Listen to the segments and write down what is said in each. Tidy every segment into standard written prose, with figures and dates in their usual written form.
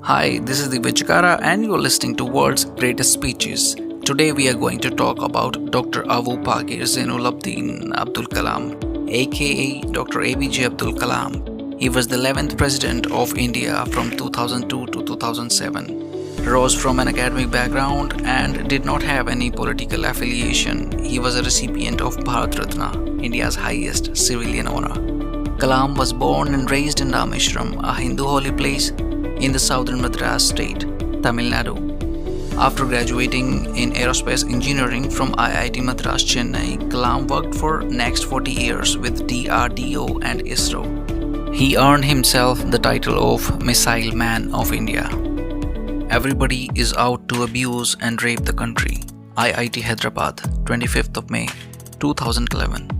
Hi, this is the Vichakara and you're listening to World's Greatest Speeches. Today we are going to talk about Dr. Abu Pakir Zainulabdin Abdul Kalam, aka Dr. APJ Abdul Kalam. He was the 11th President of India from 2002 to 2007. Rose from an academic background and did not have any political affiliation. He was a recipient of Bharat Ratna, India's highest civilian honor. Kalam was born and raised in Rameshwaram, a Hindu holy place in the southern Madras state, Tamil Nadu. After graduating in aerospace engineering from IIT Madras, Chennai, Kalam worked for next 40 years with DRDO and ISRO. He earned himself the title of Missile Man of India. Everybody is out to abuse and rape the country. IIT Hyderabad, 25th of May, 2011.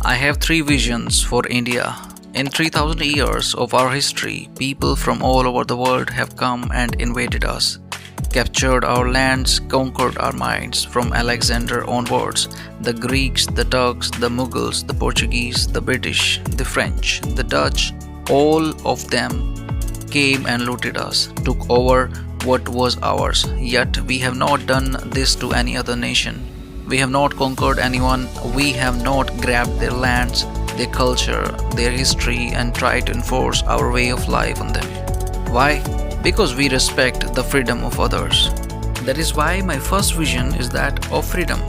I have three visions for India. In 3000 years of our history, people from all over the world have come and invaded us, captured our lands, conquered our minds. From Alexander onwards, the Greeks, the Turks, the Mughals, the Portuguese, the British, the French, the Dutch, all of them came and looted us, took over what was ours. Yet we have not done this to any other nation. We have not conquered anyone. We have not grabbed their lands, their culture, their history and tried to enforce our way of life on them. Why? Because we respect the freedom of others. That is why my first vision is that of freedom.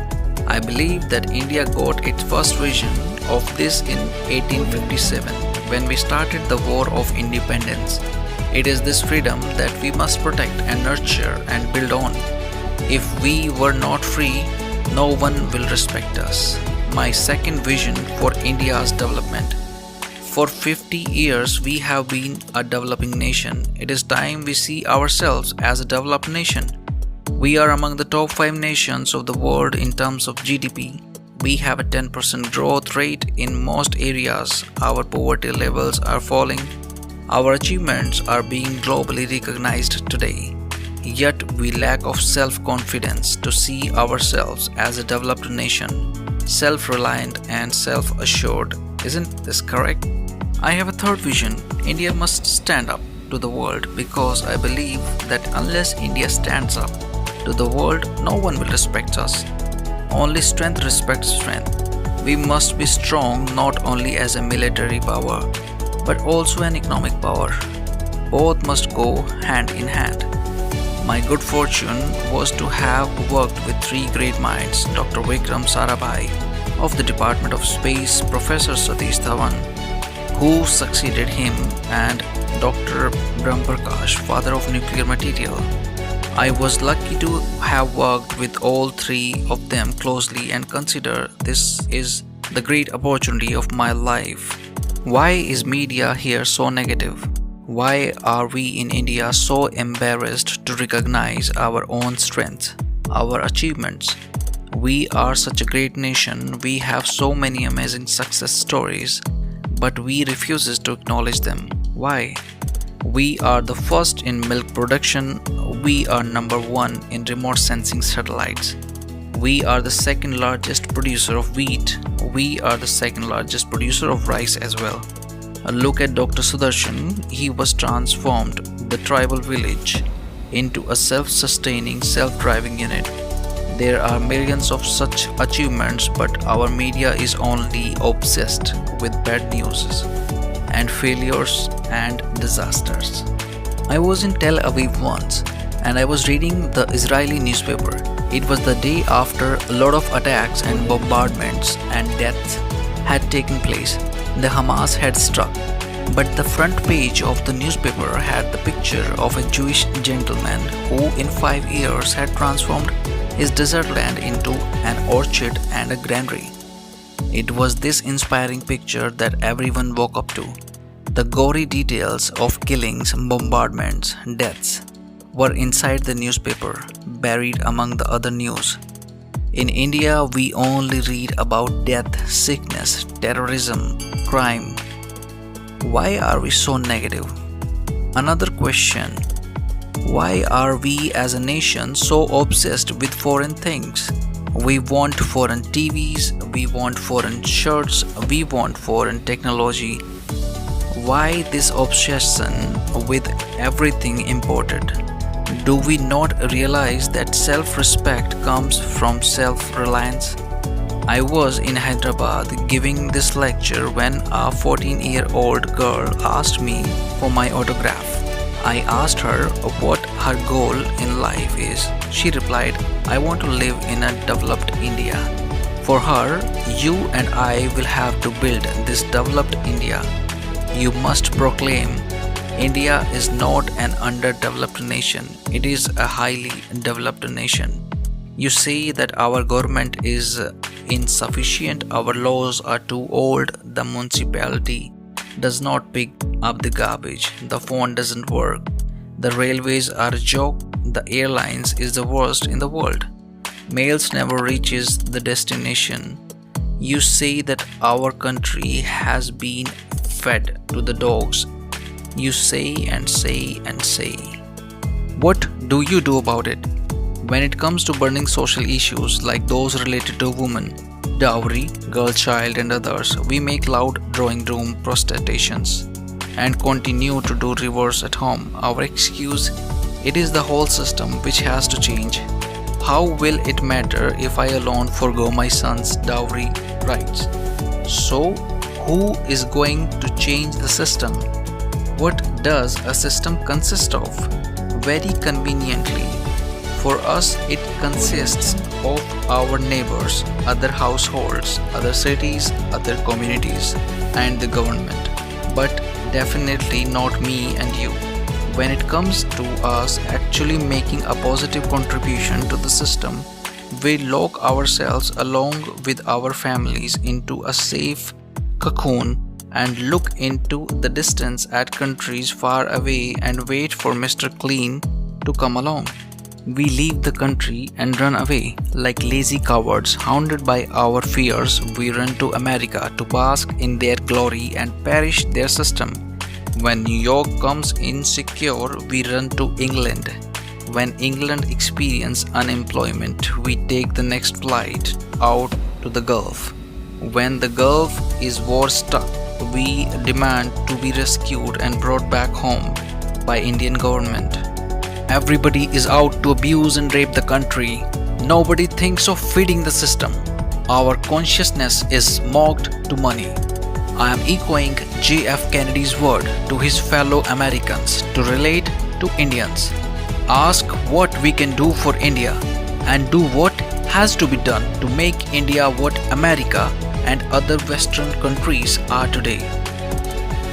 I believe that India got its first vision of this in 1857 when we started the War of Independence. It is this freedom that we must protect and nurture and build on. If we were not free, no one will respect us. My second vision for India's development. For 50 years, we have been a developing nation. It is time we see ourselves as a developed nation. We are among the top 5 nations of the world in terms of GDP. We have a 10% growth rate in most areas. Our poverty levels are falling. Our achievements are being globally recognized today. Yet we lack of self-confidence to see ourselves as a developed nation, self-reliant and self-assured. Isn't this correct? I have a third vision. India must stand up to the world because I believe that unless India stands up to the world, no one will respect us. Only strength respects strength. We must be strong not only as a military power, but also an economic power. Both must go hand in hand. My good fortune was to have worked with three great minds, Dr. Vikram Sarabhai of the Department of Space, Professor Satish Dhawan, who succeeded him, and Dr. Brahmprakash, father of nuclear material. I was lucky to have worked with all three of them closely and consider this is the great opportunity of my life. Why is media here so negative? Why are we in India so embarrassed to recognize our own strengths, our achievements? We are such a great nation, we have so many amazing success stories, but we refuse to acknowledge them. Why? We are the first in milk production, we are number 1 in remote sensing satellites. We are the second largest producer of wheat, we are the second largest producer of rice as well. Look at Dr. Sudarshan, he was transformed the tribal village into a self-sustaining, self-driving unit. There are millions of such achievements, but our media is only obsessed with bad news and failures and disasters. I was in Tel Aviv once and I was reading the Israeli newspaper. It was the day after a lot of attacks and bombardments and deaths had taken place. The Hamas had struck, but the front page of the newspaper had the picture of a Jewish gentleman who in 5 years had transformed his desert land into an orchard and a granary. It was this inspiring picture that everyone woke up to. The gory details of killings, bombardments, deaths were inside the newspaper, buried among the other news. In India, we only read about death, sickness, terrorism, crime. Why are we so negative? Another question. Why are we as a nation so obsessed with foreign things? We want foreign TVs, we want foreign shirts, we want foreign technology. Why this obsession with everything imported? Do we not realize that self-respect comes from self-reliance? I was in Hyderabad giving this lecture when a 14-year-old girl asked me for my autograph. I asked her what her goal in life is. She replied, "I want to live in a developed India." For her, you and I will have to build this developed India. You must proclaim, India is not an underdeveloped nation, it is a highly developed nation. You say that our government is insufficient, our laws are too old, the municipality does not pick up the garbage, the phone doesn't work, the railways are a joke, the airlines is the worst in the world, mails never reaches the destination. You say that our country has been fed to the dogs. You say and say and say. What do you do about it? When it comes to burning social issues like those related to women, dowry, girl child and others, we make loud drawing room protestations and continue to do reverse at home. Our excuse, it is the whole system which has to change. How will it matter if I alone forgo my son's dowry rights? So, who is going to change the system? What does a system consist of? Very conveniently, for us it consists of our neighbors, other households, other cities, other communities, and the government, but definitely not me and you. When it comes to us actually making a positive contribution to the system, we lock ourselves along with our families into a safe cocoon and look into the distance at countries far away and wait for Mr. Clean to come along. We leave the country and run away. Like lazy cowards hounded by our fears, we run to America to bask in their glory and perish their system. When New York comes insecure, we run to England. When England experiences unemployment, we take the next flight out to the Gulf. When the Gulf is war stuck, we demand to be rescued and brought back home by Indian government. Everybody is out to abuse and rape the country. Nobody thinks of feeding the system. Our consciousness is mocked to money. I am echoing J.F. Kennedy's word to his fellow Americans to relate to Indians. Ask what we can do for India and do what has to be done to make India what America and other Western countries are today.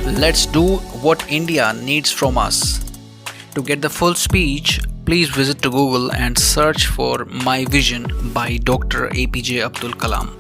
Let's do what India needs from us. To get the full speech, please visit to Google and search for My Vision by Dr. APJ Abdul Kalam.